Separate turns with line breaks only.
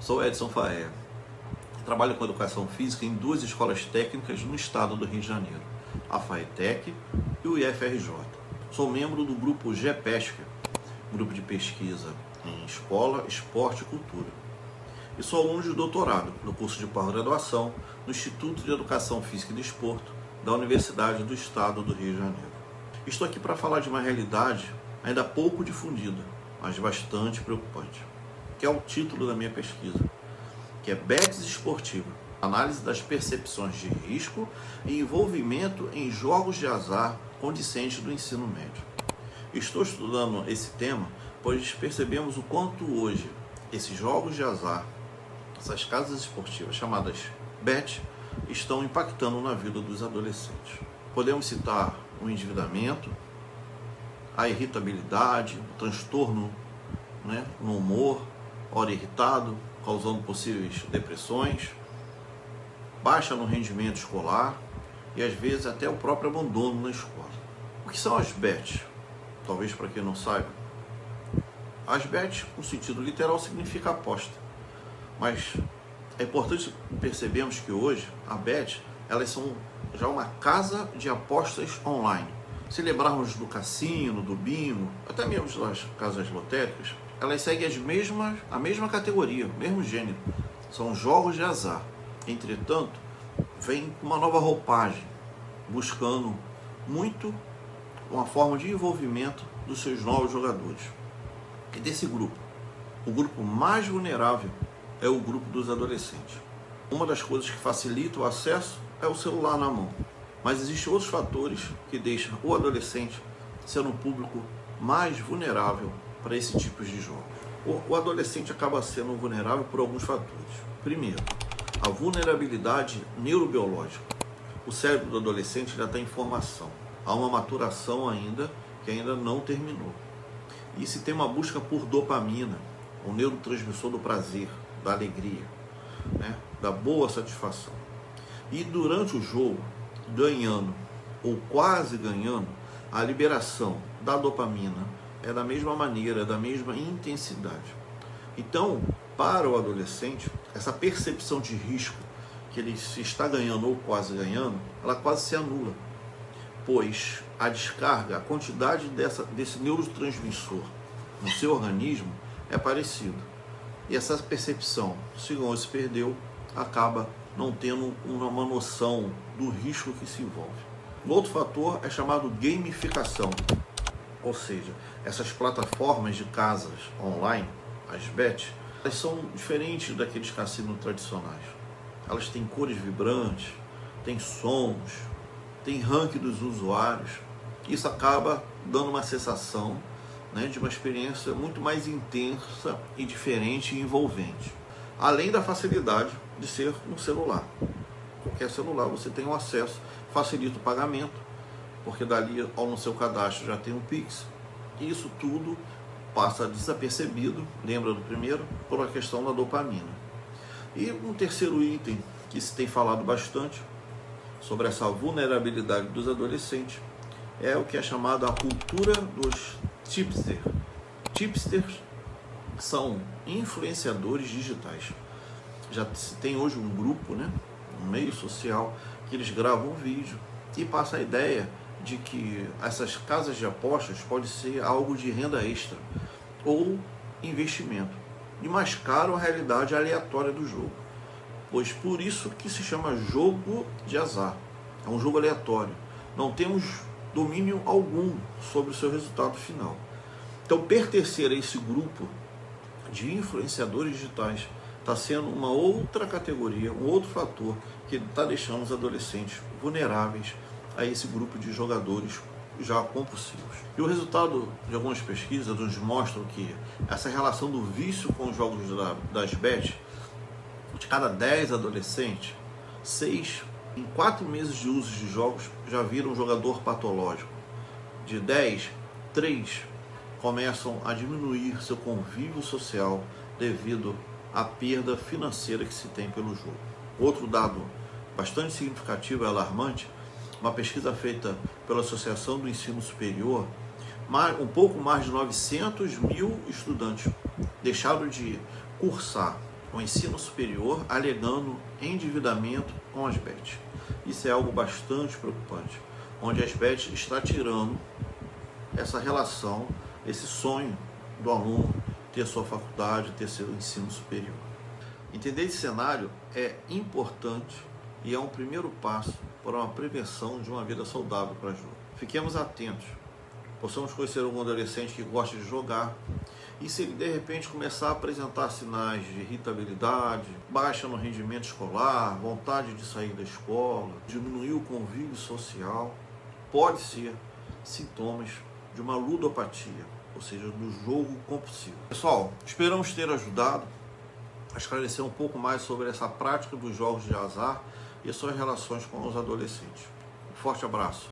Sou Edson Faé. Trabalho com educação física em duas escolas técnicas no estado do Rio de Janeiro, a FAETEC e o IFRJ. Sou membro do grupo GEPESC, grupo de pesquisa em escola, esporte e cultura. E sou aluno de doutorado no curso de pós-graduação no Instituto de Educação Física e Desporto da Universidade do Estado do Rio de Janeiro. Estou aqui para falar de uma realidade ainda pouco difundida, mas bastante preocupante, que é o título da minha pesquisa, que é Bets esportiva, análise das percepções de risco e envolvimento em jogos de azar com discentes do ensino médio. Estou estudando esse tema, pois percebemos o quanto hoje esses jogos de azar, essas casas esportivas chamadas Bet, estão impactando na vida dos adolescentes. Podemos citar o endividamento, a irritabilidade, o transtorno no humor, hora irritado, causando possíveis depressões, baixa no rendimento escolar e às vezes até o próprio abandono na escola. O que são as bets? Talvez para quem não saiba. As bets, no sentido literal, significa aposta. Mas é importante percebermos que hoje a bet, elas são já uma casa de apostas online. Se lembrarmos do cassino, do bingo, até mesmo das casas lotéricas, elas seguem a mesma categoria, o mesmo gênero. São jogos de azar. Entretanto, vem uma nova roupagem, buscando muito uma forma de envolvimento dos seus novos jogadores. E desse grupo, o grupo mais vulnerável é o grupo dos adolescentes. Uma das coisas que facilita o acesso é o celular na mão. Mas existem outros fatores que deixam o adolescente sendo um público mais vulnerável para esse tipo de jogos. O adolescente acaba sendo vulnerável por alguns fatores. Primeiro, a vulnerabilidade neurobiológica. O cérebro do adolescente já está em formação. Há uma maturação ainda que ainda não terminou. E se tem uma busca por dopamina, o neurotransmissor do prazer, da alegria, da boa satisfação. E durante o jogo, ganhando ou quase ganhando, a liberação da dopamina é da mesma maneira, da mesma intensidade. Então, para o adolescente, essa percepção de risco que ele se está ganhando ou quase ganhando, ela quase se anula, pois a descarga, a quantidade desse neurotransmissor no seu organismo é parecida. E essa percepção, se não se perdeu, acaba não tendo uma noção do risco que se envolve. O outro fator é chamado gamificação, ou seja, essas plataformas de casas online, as bets, elas são diferentes daqueles cassinos tradicionais. Elas têm cores vibrantes, têm sons, têm ranking dos usuários. Isso acaba dando uma sensação de uma experiência muito mais intensa e diferente e envolvente. Além da facilidade de ser um celular. Qualquer celular você tem um acesso, facilita o pagamento, porque dali no seu cadastro já tem um Pix. E isso tudo passa desapercebido, lembra do primeiro, por uma questão da dopamina. E um terceiro item que se tem falado bastante sobre essa vulnerabilidade dos adolescentes é o que é chamado a cultura dos tipsters. Tipsters são influenciadores digitais. Já se tem hoje um grupo, um meio social, que eles gravam um vídeo e passa a ideia de que essas casas de apostas podem ser algo de renda extra ou investimento. E mascaram a realidade aleatória do jogo. Pois por isso que se chama jogo de azar. É um jogo aleatório. Não temos domínio algum sobre o seu resultado final. Então, pertencer a esse grupo de influenciadores digitais está sendo uma outra categoria, um outro fator que está deixando os adolescentes vulneráveis a esse grupo de jogadores já compulsivos. E o resultado de algumas pesquisas nos mostram que essa relação do vício com os jogos das bets, de cada 10 adolescentes, 6 em 4 meses de uso de jogos já viram um jogador patológico. De 10, 3 começam a diminuir seu convívio social devido à perda financeira que se tem pelo jogo. Outro dado bastante significativo e alarmante, uma pesquisa feita pela Associação do Ensino Superior, um pouco mais de 900 mil estudantes deixaram de cursar ao ensino superior alegando endividamento com as BET. Isso é algo bastante preocupante, onde as BET está tirando essa relação, esse sonho do aluno ter sua faculdade, ter seu ensino superior. Entender esse cenário é importante e é um primeiro passo para uma prevenção de uma vida saudável para a jovem. Fiquemos atentos, possamos conhecer algum adolescente que gosta de jogar e se ele de repente começar a apresentar sinais de irritabilidade, baixa no rendimento escolar, vontade de sair da escola, diminuir o convívio social, pode ser sintomas de uma ludopatia, ou seja, do jogo compulsivo. Pessoal, esperamos ter ajudado a esclarecer um pouco mais sobre essa prática dos jogos de azar e suas relações com os adolescentes. Um forte abraço.